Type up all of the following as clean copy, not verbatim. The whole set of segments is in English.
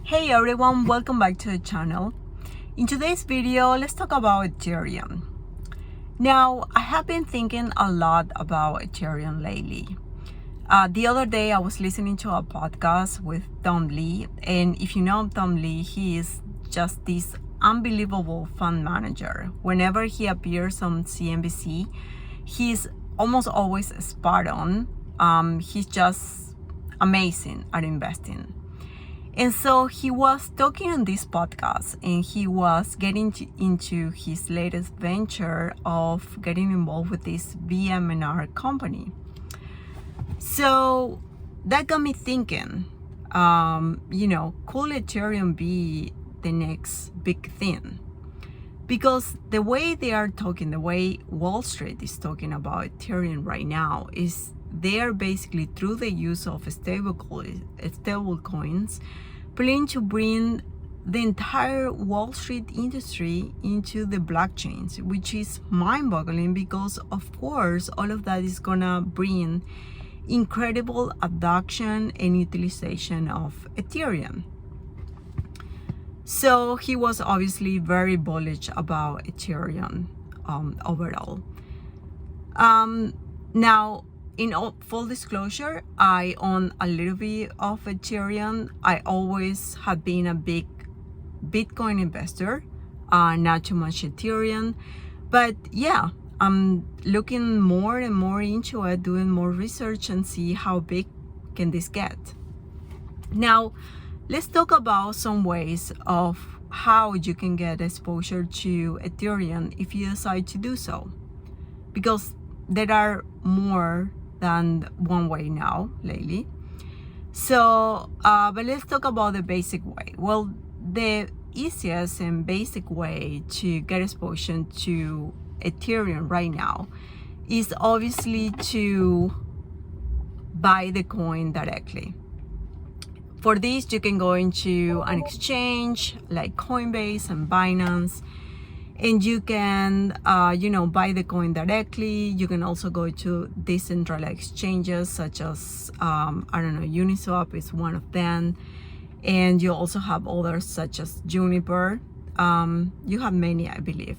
Hey everyone, welcome back to the channel. In today's video, let's talk about Ethereum. Now, I have been thinking a lot about Ethereum lately. The other day, I was listening to a podcast with Tom Lee, and if you know Tom Lee, he is just this unbelievable fund manager. Whenever he appears on CNBC, he's almost always spot on. He's just amazing at investing. And so he was talking on this podcast and he was getting into his latest venture of getting involved with this VM&R company. So that got me thinking, could Ethereum be the next big thing? Because the way they are talking, the way Wall Street is talking about Ethereum right now is they are basically, through the use of stable coins, planning to bring the entire Wall Street industry into the blockchains, which is mind-boggling because, of course, all of that is gonna bring incredible adoption and utilization of Ethereum. So he was obviously very bullish about Ethereum overall. Now, in full disclosure, I own a little bit of Ethereum. I always have been a big Bitcoin investor, not too much Ethereum. But yeah, I'm looking more and more into it, doing more research and see how big can this get. Now, let's talk about some ways of how you can get exposure to Ethereum if you decide to do so. Because there are more than one way now lately. So, but let's talk about the basic way. Well, the easiest and basic way to get exposure to Ethereum right now is obviously to buy the coin directly. For this, you can go into an exchange like Coinbase and Binance, and you can, buy the coin directly. You can also go to decentralized exchanges such as, Uniswap is one of them. And you also have others such as Juniper. You have many, I believe.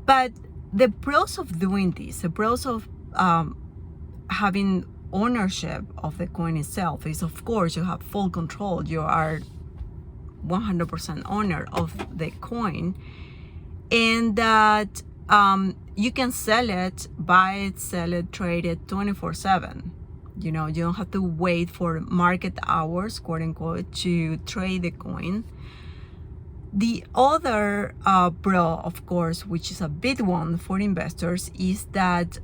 But the pros of doing this, the pros of having ownership of the coin itself is, of course, you have full control. You are 100% owner of the coin. And that you can sell it, buy it, sell it, trade it 24/7. You don't have to wait for market hours, quote unquote, to trade the coin. The other pro, of course, which is a big one for investors, is that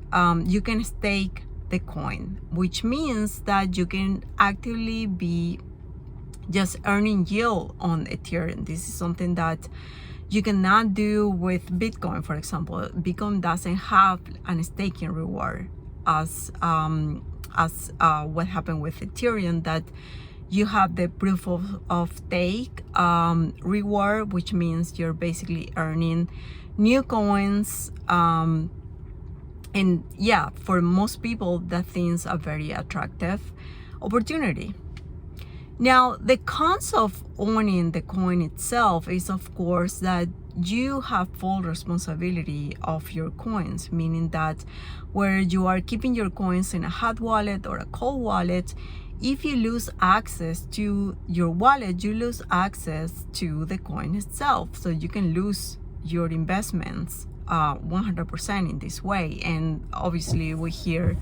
you can stake the coin, which means that you can actively be just earning yield on Ethereum. This is something that you cannot do with Bitcoin, for example. Bitcoin doesn't have a staking reward as what happened with Ethereum, that you have the proof of stake reward, which means you're basically earning new coins. And yeah, for most people, that thing's a very attractive opportunity. Now, the cons of owning the coin itself is, of course, that you have full responsibility of your coins, meaning that where you are keeping your coins in a hot wallet or a cold wallet, if you lose access to your wallet, you lose access to the coin itself. So you can lose your investments 100% in this way. And obviously, we hear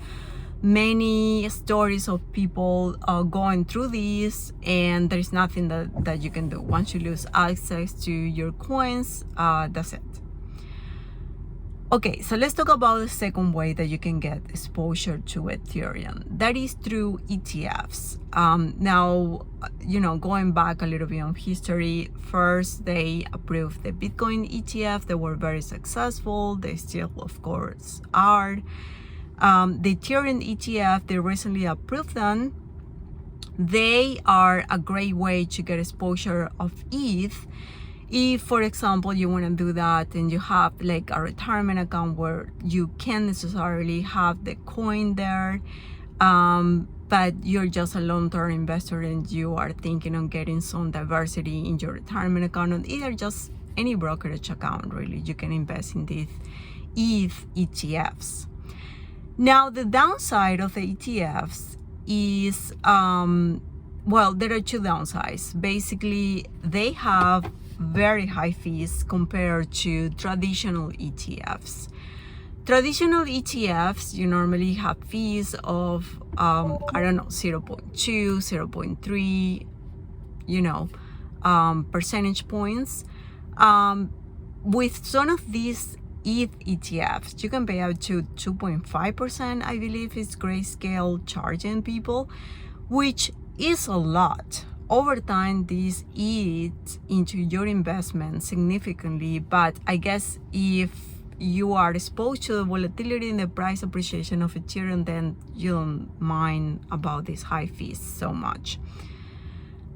many stories of people going through this, and there's nothing that you can do. Once you lose access to your coins, that's it. Okay, so let's talk about the second way that you can get exposure to Ethereum. That is through ETFs. Now, going back a little bit on history, first they approved the Bitcoin ETF. They were very successful. They still, of course, are. The Ethereum ETF, they recently approved them. They are a great way to get exposure of ETH. If, for example, you want to do that and you have like a retirement account where you can't necessarily have the coin there, but you're just a long-term investor and you are thinking on getting some diversity in your retirement account, or either just any brokerage account, really, you can invest in these ETH ETFs. Now, the downside of the ETFs is, well, there are two downsides. Basically, they have very high fees compared to traditional ETFs. Traditional ETFs, you normally have fees of, 0.2, 0.3, percentage points. With some of these ETH ETFs, you can pay up to 2.5%, I believe is Grayscale charging people, which is a lot. Over time, this eats into your investment significantly, but I guess if you are exposed to the volatility in the price appreciation of Ethereum, then you don't mind about these high fees so much.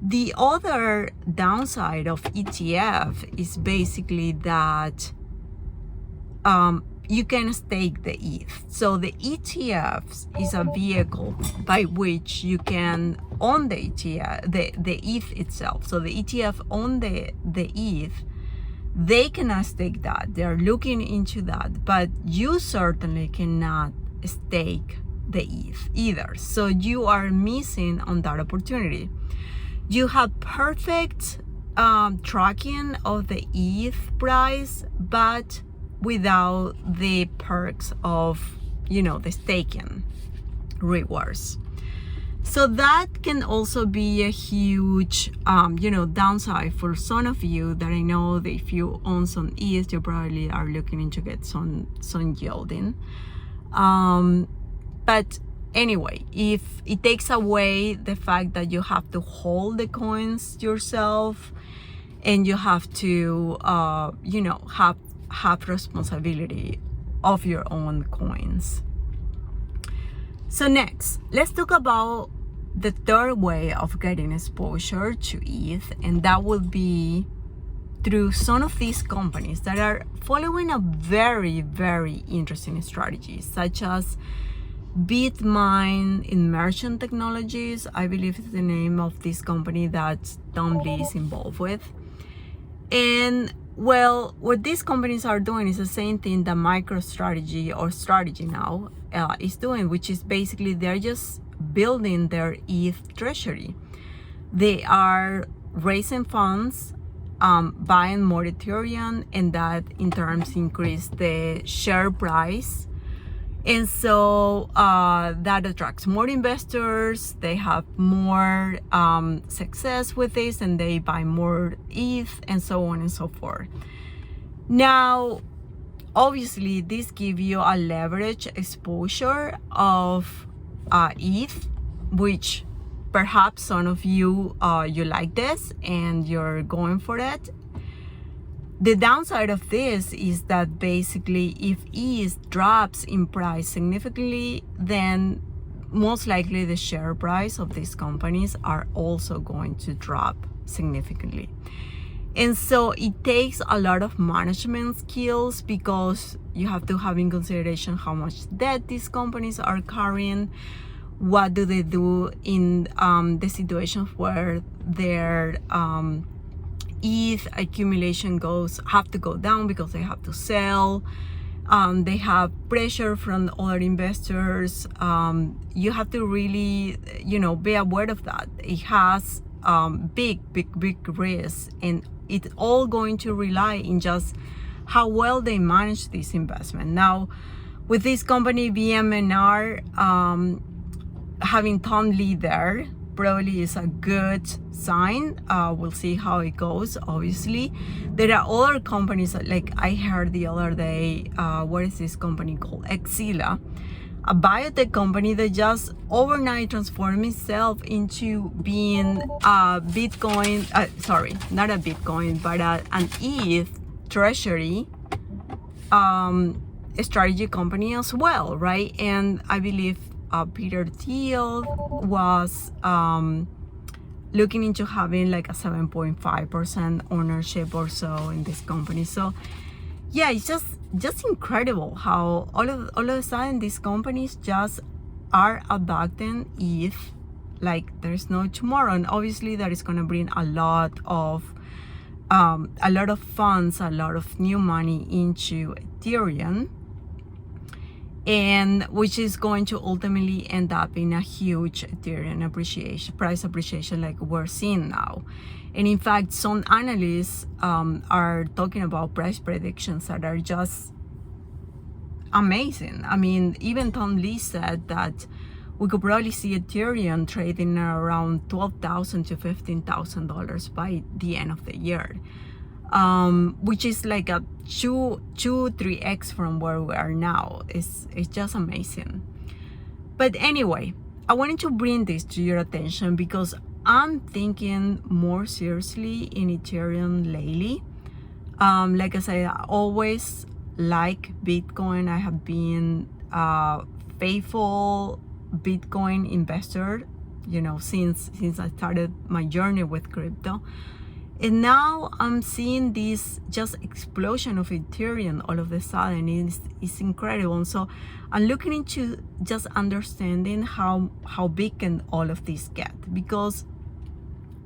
The other downside of ETF is basically that you can stake the ETH. So the ETFs is a vehicle by which you can own the ETF, the ETH itself. So the ETF own the ETH. They cannot stake that. They're looking into that, but you certainly cannot stake the ETH either. So you are missing on that opportunity. You have perfect tracking of the ETH price, but without the perks of, the staking rewards. So that can also be a huge, downside for some of you that I know that if you own some ETH, you probably are looking into get some yielding. But anyway, if it takes away the fact that you have to hold the coins yourself and you have to, have responsibility of your own coins. So next, let's talk about the third way of getting exposure to ETH, and that will be through some of these companies that are following a very, very interesting strategy, such as Bitmine Immersion Technologies, I believe is the name of this company that Tom Lee is involved with. And well, what these companies are doing is the same thing that MicroStrategy or Strategy now is doing, which is basically they're just building their ETH treasury. They are raising funds, buying more Ethereum, and that in terms increase the share price. And so that attracts more investors. They have more success with this, and they buy more ETH, and so on and so forth. Now, obviously, this gives you a leverage exposure of ETH, which perhaps some of you you like this and you're going for it. The downside of this is that basically if ETH drops in price significantly, then most likely the share price of these companies are also going to drop significantly. And so it takes a lot of management skills, because you have to have in consideration how much debt these companies are carrying. What do they do in the situations where their ETH accumulation have to go down because they have to sell. They have pressure from other investors. You have to really, be aware of that. It has big risks, and it's all going to rely in just how well they manage this investment. Now, with this company, BMNR, having Tom Lee there probably is a good sign. We'll see how it goes. Obviously, there are other companies, like I heard the other day, what is this company called? Exila, a biotech company that just overnight transformed itself into being a Bitcoin, sorry, not a Bitcoin, but an ETH treasury strategy company as well, right? And I believe Peter Thiel was looking into having like a 7.5% ownership or so in this company. So yeah, it's just incredible how all of a sudden these companies just are adopting ETH like there's no tomorrow, and obviously that is going to bring a lot of funds, a lot of new money into Ethereum, and which is going to ultimately end up in a huge Ethereum price appreciation like we're seeing now. And in fact, some analysts are talking about price predictions that are just amazing. I mean, even Tom Lee said that we could probably see Ethereum trading around $12,000 to $15,000 by the end of the year, which is like a 3x from where we are now. It's just amazing. But anyway, I wanted to bring this to your attention because I'm thinking more seriously in Ethereum lately. Like I said, I always like Bitcoin. I have been a faithful Bitcoin investor, since I started my journey with crypto. And now I'm seeing this just explosion of Ethereum all of a sudden. It's incredible. And so I'm looking into just understanding how big can all of this get, because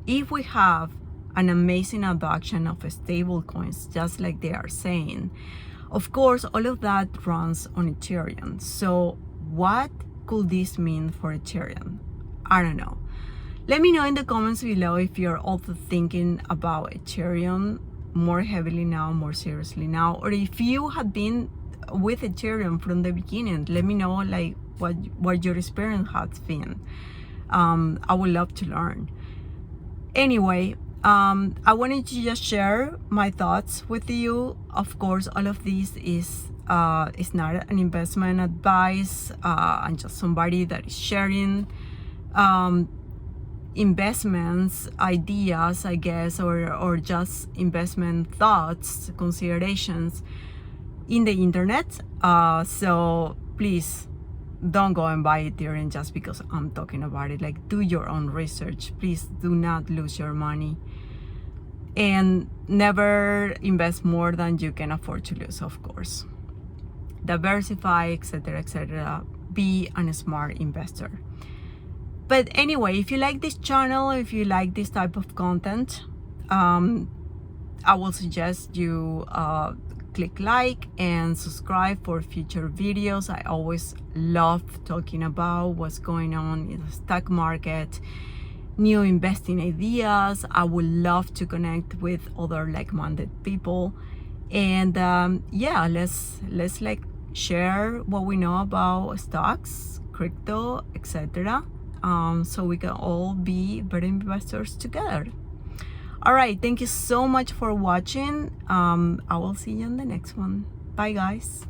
if we have an amazing adoption of stable coins, just like they are saying, of course, all of that runs on Ethereum. So what could this mean for Ethereum? I don't know. Let me know in the comments below if you're also thinking about Ethereum more heavily now, more seriously now, or if you have been with Ethereum from the beginning. Let me know like what your experience has been. I would love to learn. Anyway, I wanted to just share my thoughts with you. Of course, all of this is not an investment advice. I'm just somebody that is sharing investments ideas, I guess, or just investment thoughts, considerations in the internet. So please don't go and buy Ethereum just because I'm talking about it. Like, do your own research. Please do not lose your money, and never invest more than you can afford to lose, of course. Diversify, etc., etc. Be a smart investor. But anyway, if you like this channel, if you like this type of content, I will suggest you click like and subscribe for future videos. I always love talking about what's going on in the stock market, new investing ideas. I would love to connect with other like-minded people, and yeah, let's like share what we know about stocks, crypto, etc. So we can all be better investors together. All right, thank you so much for watching. I will see you in the next one. Bye, guys.